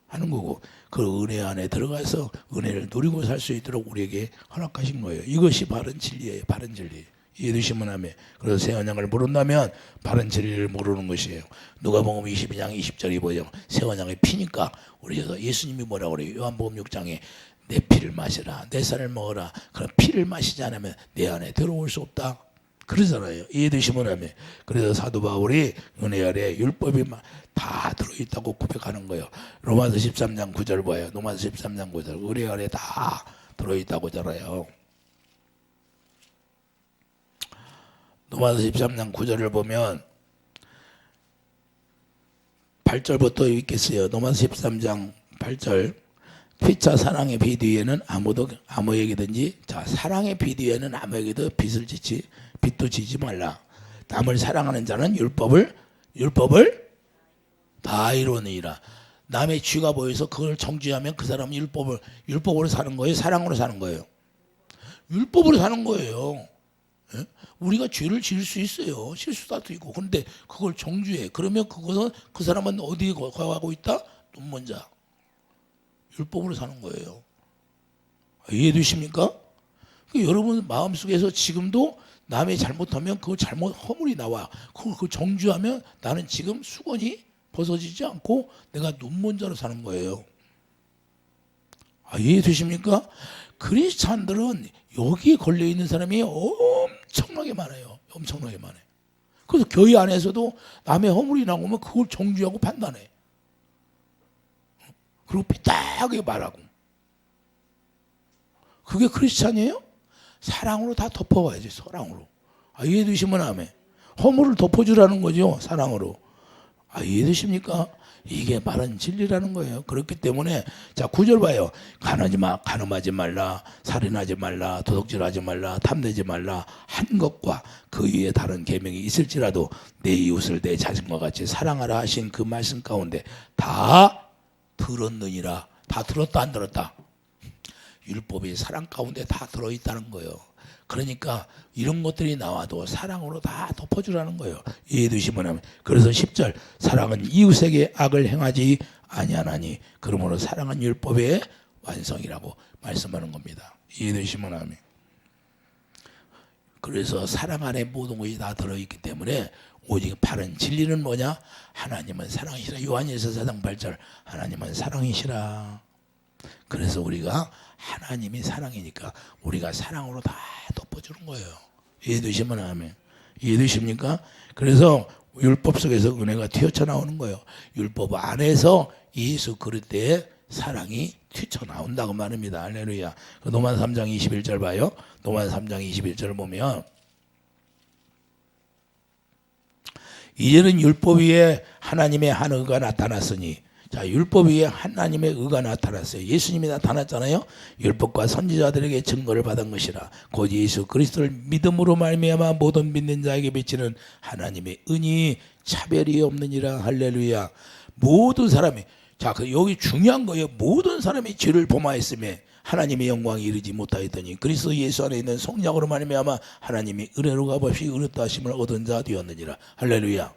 하는 거고 그 은혜 안에 들어가서 은혜를 누리고 살 수 있도록 우리에게 허락하신 거예요. 이것이 바른 진리예요. 바른 진리. 이해되시면 하면 그래서 새 언약을 모른다면 바른 진리를 모르는 것이에요. 누가복음 22장 20절이 뭐죠? 새 언약의 피니까 우리에서 예수님이 뭐라고 그래요? 요한복음 6장에 내 피를 마시라 내 살을 먹어라. 그럼 피를 마시지 않으면 내 안에 들어올 수 없다. 그러잖아요. 이해되시면 하면 그래서 사도 바울이 은혜 아래 율법이 다 들어있다고 고백하는 거예요. 로마서 13장 9절 봐요. 로마서 13장 9절 은혜 아래 다 들어있다고 하잖아요. 로마서 13장 9절을 보면 8절부터 읽겠어요. 로마서 13장 8절 피차 사랑의 비 뒤에는 아무에게든지 자 사랑의 비 뒤에는 아무에게도 빚도 지지 말라. 남을 사랑하는 자는 율법을 다 이루느니라. 남의 죄가 보여서 그걸 정죄하면 그 사람은 율법으로 사는 거예요? 사랑으로 사는 거예요? 율법으로 사는 거예요. 예? 우리가 죄를 지을 수 있어요. 실수도 있고. 그런데 그걸 정죄해. 그러면 그것은 그 사람은 어디에 거하고 있다? 눈먼 자. 율법으로 사는 거예요. 이해되십니까? 여러분 마음속에서 지금도 남의 잘못하면 그 잘못 허물이 나와. 그걸 정죄하면 나는 지금 수건이 벗어지지 않고 내가 눈먼 자로 사는 거예요. 이해되십니까? 크리스찬들은 여기에 걸려있는 사람이 엄청나게 많아요. 엄청나게 많아요. 그래서 교회 안에서도 남의 허물이 나오면 그걸 정죄하고 판단해. 그리고 삐딱하게 말하고. 그게 크리스찬이에요? 사랑으로 다 덮어와야지. 사랑으로. 이해되시면 아멘. 허물을 덮어주라는 거죠. 사랑으로. 이해되십니까? 이게 바른 진리라는 거예요. 그렇기 때문에 자 9절 봐요. 간음하지 말라, 살인하지 말라, 도둑질하지 말라, 탐내지 말라. 한 것과 그 위에 다른 계명이 있을지라도 내 이웃을 내 자신과 같이 사랑하라 하신 그 말씀 가운데 다 들었느니라. 다 들었다 안 들었다? 율법이 사랑 가운데 다 들어있다는 거예요. 그러니까 이런 것들이 나와도 사랑으로 다 덮어주라는 거예요. 이해되시면 하면. 그래서 10절 사랑은 이웃에게 악을 행하지 아니하나니 그러므로 사랑은 율법의 완성이라고 말씀하는 겁니다. 이해되시면 하면. 그래서 사랑 안에 모든 것이 다 들어있기 때문에 오직 바른 진리는 뭐냐? 하나님은 사랑이시라. 요한일서 4장 8절 하나님은 사랑이시라. 그래서 우리가 하나님이 사랑이니까 우리가 사랑으로 다 덮어주는 거예요. 이해되시면 하면. 이해되십니까? 그래서 율법 속에서 은혜가 튀어나오는 거예요. 율법 안에서 예수 그리스도의 사랑이 튀어나온다고 말합니다. 할렐루야. 로마 3장 21절 봐요. 로마 3장 21절을 보면 이제는 율법 위에 하나님의 한 의가 나타났으니 자, 율법 위에 하나님의 의가 나타났어요. 예수님이 나타났잖아요. 율법과 선지자들에게 증거를 받은 것이라. 곧 예수 그리스도를 믿음으로 말미암아 모든 믿는 자에게 비치는 하나님의 은이 차별이 없느니라. 할렐루야. 모든 사람이 자, 여기 중요한 거예요. 모든 사람이 죄를 범하였음에 하나님의 영광이 이르지 못하였더니 그리스도 예수 안에 있는 성령으로 말미암아 하나님이 은혜로 값없이 의롭다 하심을 얻은 자 되었느니라. 할렐루야.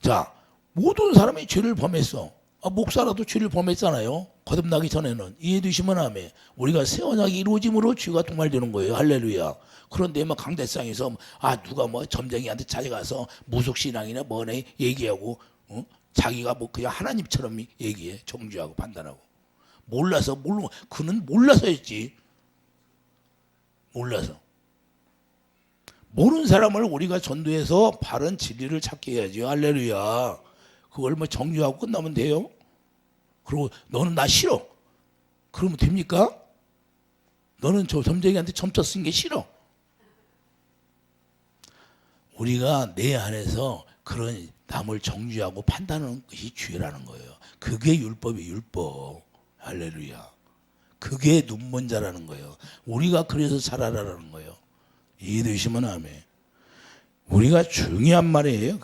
자, 모든 사람이 죄를 범했어. 목사라도 죄를 범했잖아요. 거듭나기 전에는. 이해되시면 하면 우리가 새 언약이 이루어짐으로 죄가 통말되는 거예요. 할렐루야. 그런데 막 강대상에서 누가 뭐 점쟁이한테 찾아가서 무속신앙이나 뭐네 얘기하고 자기가 뭐 그냥 하나님처럼 얘기해. 정죄하고 판단하고. 그는 몰라서 했지. 몰라서. 모르는 사람을 우리가 전도해서 바른 진리를 찾게 해야지. 할렐루야. 그걸 뭐 정죄하고 끝나면 돼요? 그리고 너는 나 싫어. 그러면 됩니까? 너는 저 점쟁이한테 점쳐 쓴 게 싫어. 우리가 내 안에서 그런 남을 정죄하고 판단하는 것이 죄라는 거예요. 그게 율법이 율법. 할렐루야. 그게 눈먼 자라는 거예요. 우리가 그래서 잘하라는 거예요. 이해되시면 아멘. 우리가 중요한 말이에요.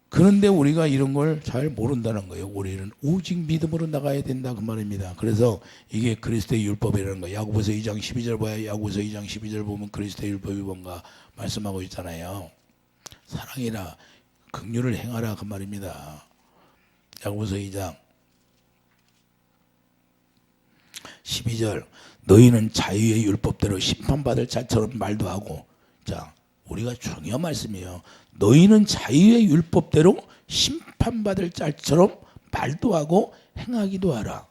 그런데 우리가 이런 걸 잘 모른다는 거예요. 우리는 오직 믿음으로 나가야 된다 그 말입니다. 그래서 이게 그리스도의 율법이라는 거예요. 야고보서 2장 12절 봐요. 야고보서 2장 12절 보면 그리스도의 율법이 뭔가 말씀하고 있잖아요. 사랑이라 긍휼을 행하라 그 말입니다. 야고보서 2장 12절 너희는 자유의 율법대로 심판받을 자처럼 말도 하고 자 우리가 중요한 말씀이에요. 너희는 자유의 율법대로 심판받을 자처럼 말도 하고 행하기도 하라.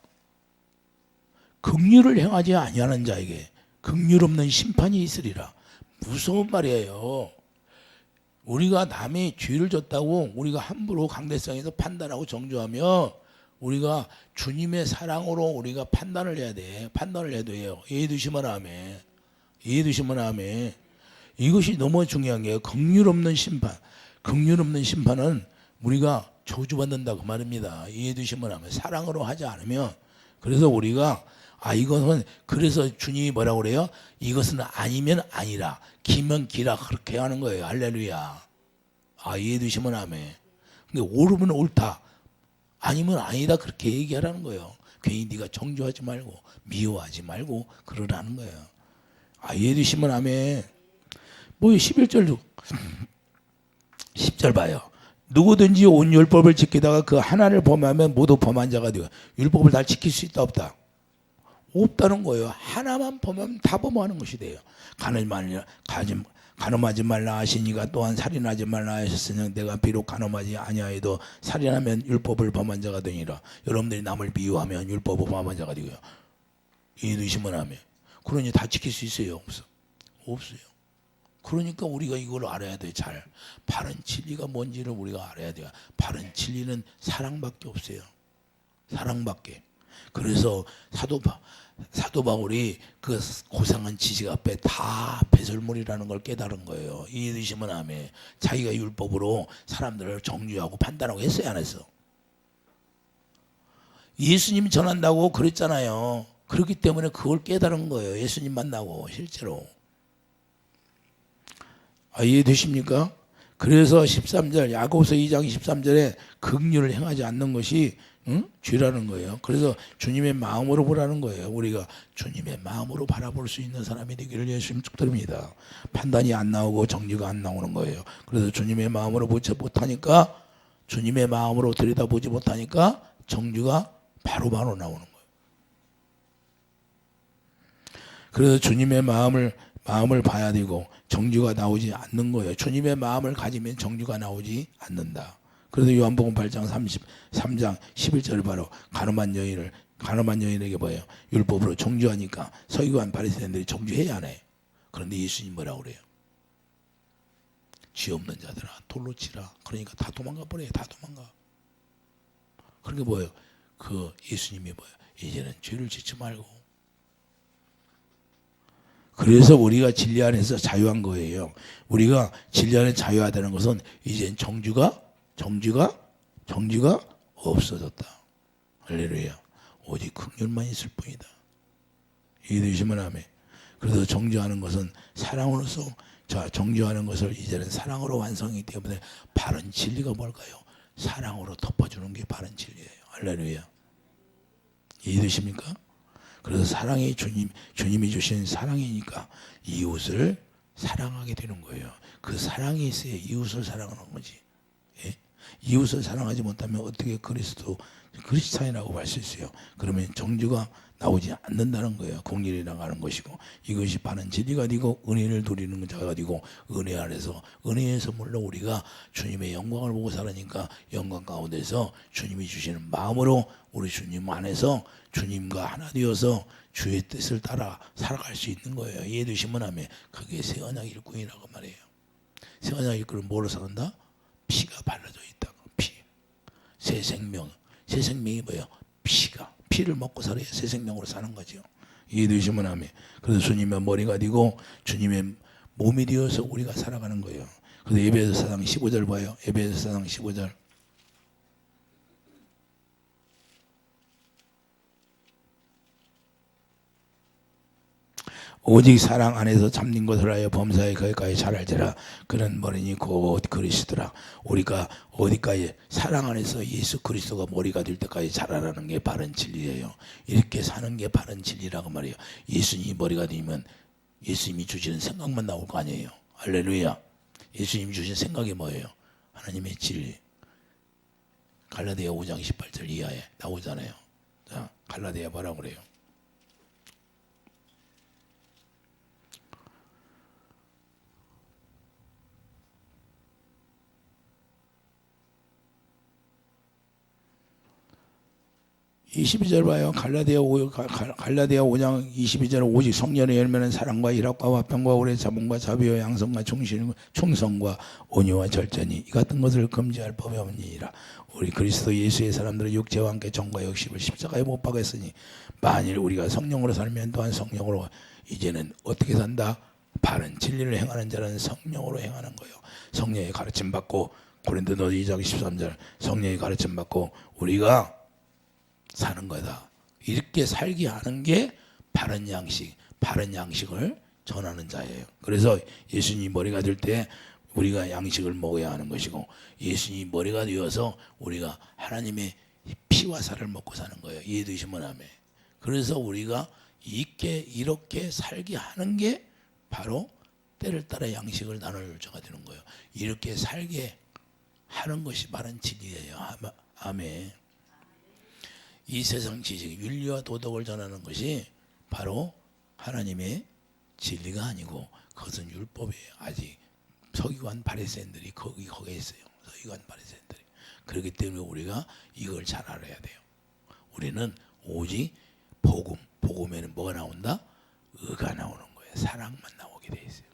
긍휼을 행하지 아니하는 자에게 긍휼 없는 심판이 있으리라. 무서운 말이에요. 우리가 남의 죄를 졌다고 우리가 함부로 강대성에서 판단하고 정죄하면 우리가 주님의 사랑으로 우리가 판단을 해야 돼. 판단을 해야 돼요. 이해되시면 아멘. 이해되시면 아멘. 이것이 너무 중요한 게요. 긍휼 없는 심판. 긍휼 없는 심판은 우리가 저주받는다 그 말입니다. 이해되시면 아멘. 사랑으로 하지 않으면 그래서 우리가 이것은 그래서 주님이 뭐라고 그래요? 이것은 아니면 아니라 기면 기라 그렇게 하는 거예요. 할렐루야. 이해되시면 아멘. 근데 옳으면 옳다. 아니면 아니다 그렇게 얘기하라는 거예요. 괜히 네가 정죄하지 말고 미워하지 말고 그러라는 거예요. 이해되시면 아멘. 뭐 11절 10절 봐요. 누구든지 온 율법을 지키다가 그 하나를 범하면 모두 범한 자가 되고 율법을 다 지킬 수 있다 없다? 없다는 거예요. 하나만 범하면 다 범하는 것이 돼요. 간음하지 말라 하시니가 또한 살인하지 말라 하셨으니 내가 비록 간음하지 아니하여도 살인하면 율법을 범한 자가 되니라. 여러분들이 남을 미워하면 율법을 범한 자가 되고요. 이해되시면 하면 그러니 다 지킬 수 있어요? 없어요. 그러니까 우리가 이걸 알아야 돼. 잘 바른 진리가 뭔지를 우리가 알아야 돼요. 바른 진리는 사랑밖에 없어요. 사랑밖에. 그래서 사도 바울이 그 고상한 지식 앞에 다 배설물이라는 걸 깨달은 거예요. 이해되시면 아멘. 자기가 율법으로 사람들을 정죄하고 판단하고 했어요, 안 했어? 예수님 전한다고 그랬잖아요. 그렇기 때문에 그걸 깨달은 거예요. 예수님 만나고 실제로. 이해되십니까? 그래서 13절 야고보서 2장 13절에 긍휼을 행하지 않는 것이 죄라는 거예요. 그래서 주님의 마음으로 보라는 거예요. 우리가 주님의 마음으로 바라볼 수 있는 사람이 되기를 예수님 축드립니다. 판단이 안 나오고 정죄가 안 나오는 거예요. 그래서 주님의 마음으로 보지 못하니까, 주님의 마음으로 들여다보지 못하니까 정죄가 바로바로 나오는 거예요. 그래서 주님의 마음을 봐야 되고 정죄가 나오지 않는 거예요. 주님의 마음을 가지면 정죄가 나오지 않는다. 그래서 요한복음 8장 33장 11절을 바로 가늠한 여인에게 뭐예요? 율법으로 정죄하니까 서기관 바리새인들이 정죄해야 하네. 그런데 예수님 뭐라고 그래요? 죄 없는 자들아 돌로 치라. 그러니까 다 도망가 버려요. 다 도망가. 그러니까 뭐예요? 그 예수님이 뭐예요? 이제는 죄를 짓지 말고. 그래서 우리가 진리 안에서 자유한 거예요. 우리가 진리 안에 자유하다는 것은 이젠 정죄가 없어졌다. 할렐루야. 오직 긍휼만 있을 뿐이다. 이해되시면 아멘. 그래서 정죄하는 것은 사랑으로서, 정죄하는 것을 이제는 사랑으로 완성이기 때문에 바른 진리가 뭘까요? 사랑으로 덮어주는 게 바른 진리예요. 할렐루야. 이해되십니까? 그래서 사랑이 주님이 주신 사랑이니까 이웃을 사랑하게 되는 거예요. 그 사랑이 있어야 이웃을 사랑하는 거지. 예? 이웃을 사랑하지 못하면 어떻게 그리스도인이라고 할 수 있어요? 그러면 정죄가 나오지 않는다는 거예요. 공의를 나가는 것이고, 이것이 바른 진리가 되고 은혜를 누리는 자가 되고, 은혜 안에서, 은혜에서 물론 우리가 주님의 영광을 보고 살으니까 영광 가운데서 주님이 주시는 마음으로 우리 주님 안에서 주님과 하나 되어서 주의 뜻을 따라 살아갈 수 있는 거예요. 이해되시면 하면 그게 새 언약 일꾼이라고 말해요. 새 언약 일꾼은 뭐로 사는다? 피가 발라져 있다. 피. 새 생명이 뭐예요? 피를 먹고 살아야 새 생명으로 사는 거죠. 이해되시면 하면. 그래서 주님의 머리가 되고 주님의 몸이 되어서 우리가 살아가는 거예요. 그래서 에베소 4장 15절 봐요. 에베소 4장 15절. 오직 사랑 안에서 참는 것을 하여 범사에 거기까지 잘 알지라. 그는 머리니 곧 그리스도라. 우리가 어디까지 사랑 안에서 예수 그리스도가 머리가 될 때까지 자라라는 게 바른 진리예요. 이렇게 사는 게 바른 진리라고 말이에요. 예수님이 머리가 되면 예수님이 주시는 생각만 나올 거 아니에요. 할렐루야. 예수님이 주신 생각이 뭐예요? 하나님의 진리. 갈라디아 5장 18절 이하에 나오잖아요. 자, 갈라디아 뭐라고 그래요? 22절 봐요. 갈라디아 5장 22절. 오직 성령의 열매는 사랑과 일합과 화평과 오래 참음과 자비와 양성과 충성과 온유와 절제니 이 같은 것을 금지할 법이 없느니라. 우리 그리스도 예수의 사람들은 육체와 함께 정과 역십을 십자가에 못 박았으니 만일 우리가 성령으로 살면 또한 성령으로 이제는 어떻게 산다? 바른 진리를 행하는 자는 성령으로 행하는 거예요. 성령의 가르침 받고 고린도서 2장 13절 성령의 가르침 받고 우리가 사는 거다. 이렇게 살게 하는 게 바른 양식을 전하는 자예요. 그래서 예수님 머리가 될 때 우리가 양식을 먹어야 하는 것이고, 예수님 머리가 되어서 우리가 하나님의 피와 살을 먹고 사는 거예요. 이해되시면 아멘. 그래서 우리가 이렇게 살게 하는 게 바로 때를 따라 양식을 나눌 자가 되는 거예요. 이렇게 살게 하는 것이 바른 진리예요. 아멘. 이 세상 지식, 윤리와 도덕을 전하는 것이 바로 하나님의 진리가 아니고 그것은 율법이에요. 아직 서기관 바리새인들이 거기에 있어요. 서기관 바리새인들이. 그렇기 때문에 우리가 이걸 잘 알아야 돼요. 우리는 오직 복음에는 뭐가 나온다? 의가 나오는 거예요. 사랑만 나오게 돼 있어요.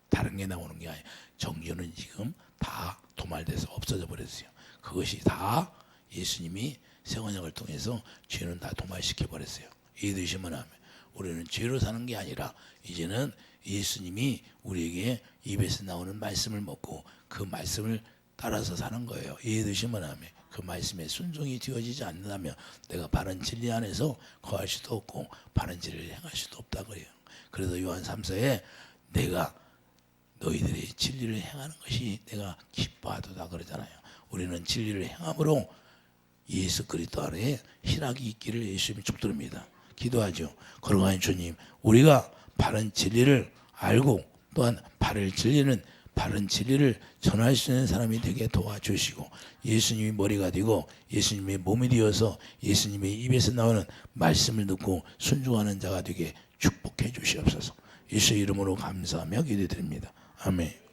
다른 게 나오는 게 아니에요. 정죄는 지금 다 도말돼서 없어져 버렸어요. 그것이 다 예수님이 새 언약을 통해서 죄는 다 도말시켜 버렸어요. 이해되시면 하면 우리는 죄로 사는 게 아니라 이제는 예수님이 우리에게 입에서 나오는 말씀을 먹고 그 말씀을 따라서 사는 거예요. 이해되시면 하면 그 말씀에 순종이 되어지지 않는다면 내가 바른 진리 안에서 거할 수도 없고 바른 진리를 행할 수도 없다 그래요. 그래서 요한 3서에 내가 너희들이 진리를 행하는 것이 내가 기뻐하도다 그러잖아요. 우리는 진리를 행함으로 예수 그리스도 안에 희락이 있기를 예수님이 축도합니다. 기도하죠. 거룩하신 주님, 우리가 바른 진리를 알고 또한 바른 진리를 전할 수 있는 사람이 되게 도와주시고 예수님이 머리가 되고 예수님의 몸이 되어서 예수님의 입에서 나오는 말씀을 듣고 순종하는 자가 되게 축복해 주시옵소서. 예수 이름으로 감사하며 기도드립니다. 아멘.